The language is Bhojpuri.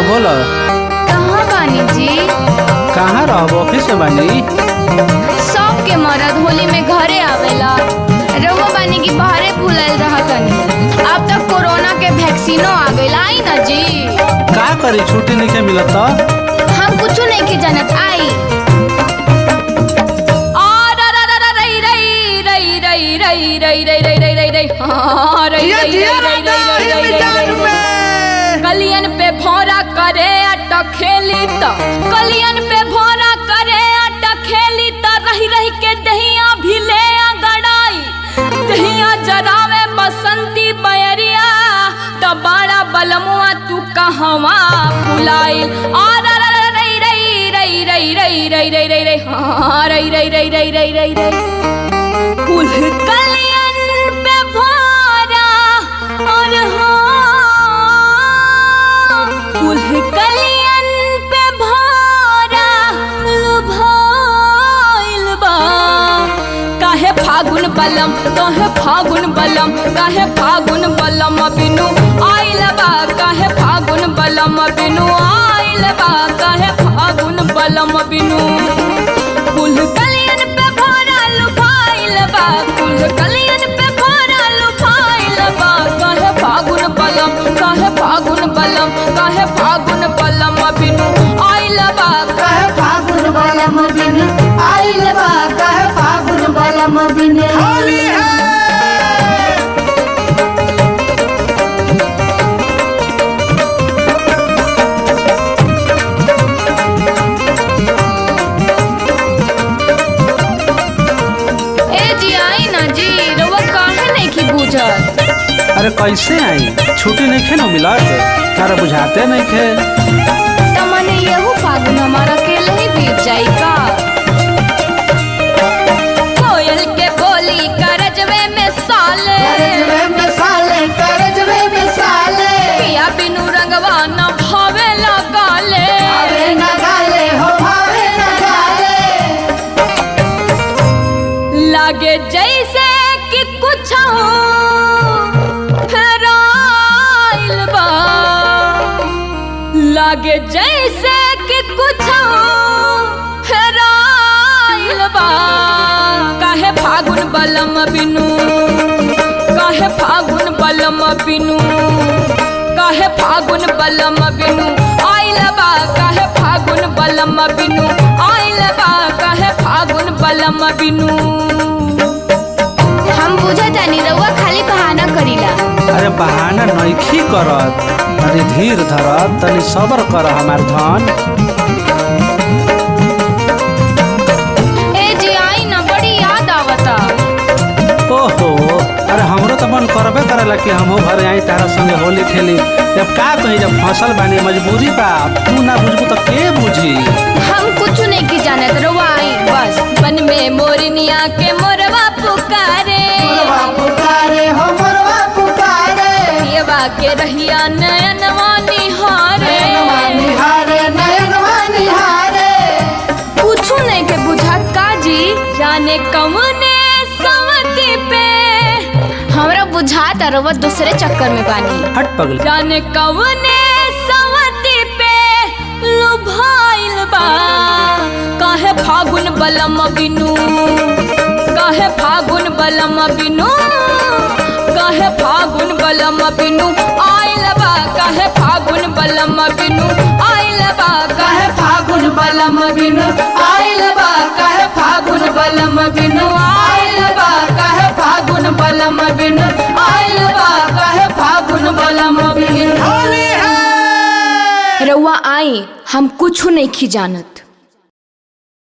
बोलो। कहाँ बानी जी? कहाँ रहो? ऑफिस में बानी। सब के मरद होली में घरे आवेला, रउआ बानी की बाहरे भूलल रहा तनी। अब तक कोरोना के वैक्सीनो आ गइल, आई ना जी। का करी, छुट्टी नहीं मिलत तो? हम कुछ नहीं के जानत, आई। कलियन पे भौरा करे अटखेली त, कलियन पे भौरा करे अटखेली त, रही रही के दहिया भी ले गड़ाई, दहिया जरावे बसंती बयरिया त बड़ा बलमुआ तू कहवा फुलाई। और रई रई रई रई रई रई रई रई रई हाँ रई रई रई रई रई रई रई कुल कलियन पे भौरा और कलियन पे भौरा लुभाइल बा। काहे फागुन बलम, काहे फागुन बलम, काहे फागुन बलम बिनु आइल बा, काहे फागुन बलम बिनु आइल बा, काहे फागुन बलम बिनु। कुल कलियन पे भौरा लुभाइल बा, कुल कलियन पे भौरा लुभाइल बा, काहे फागुन बलम, काहे फागुन बलम, काहे फागुन बलम बिनु आइल बा, काहे फागुन बलम बिनु आइल बा, काहे फागुन बलम बिनु। होली है। ए जी आई ना जी, रउआ काहे नहीं की बूझत? अरे कैसे आई, छुट्टी नहीं खे ना मिलत, तारा बुझाते नहीं खे। तमने यहू फागुन हमारा अकेले ही बीत जाई का? कोयल के बोली करजवे में साले, करजवे में साले, करजवे में साले, पिया बिनु रंगवा न भावे लगाले, भावे न गाले हो भावे न गाले। लागे जैसे कि कुछ हेराइल बा, लागे जैसे कि कुछ हेराइल बा। काहे फागुन बलम बिनु, काहे फागुन बलम बिनु, काहे फागुन बलम बिनु आइल बा, काहे फागुन बलम बिनु आइल बा, काहे फागुन बलम बिनु। हम बुझतानी रउआ खाली बहाना करीला। अरे बहाना नइखी करत, अरे धीर धर, तनी सबर कर हमार धन। ए जी आई ना, बड़ी याद आवता। ओहो, अरे हमरो तो मन करबे करेला कि हमहू घरे आई तारा संगे होली खेली। जब का कही, जब फसल बानी मजबूरी बा, तू ना बुझबू तो के बुझी। हम कुछ नहीं की जानत, रउआ आई बस। मन में मोरनिया के मोरवा पुकारे, मोरवा पुकारे हो मोरवा पुकारे, पियवा के रहिया नयनवा निहारे, नयनवा निहारे, नयनवा निहारे। कुछ नहीं के बुझात का जी, जाने कौने सवती पे हमरा बुझात रउआ दूसरे चक्कर में बानी। हट पगली। जाने कौने सवती पे लुभाइल बा, काहे फागुन बलम बिनु, काहे फागुन बलम बिनु, काहे फागुन बलम बिनु आइल बा, काहे फागुन बलम बिनु आइल बा, काहे फागुन बलम बिनु आइल बा, काहे फागुन बलम बिनु आइल बा, काहे फागुन बलम बिनु आइल बा, काहे फागुन बलम बिनु। होली है। रउआ आई, हम कुछ नहीं की जानत।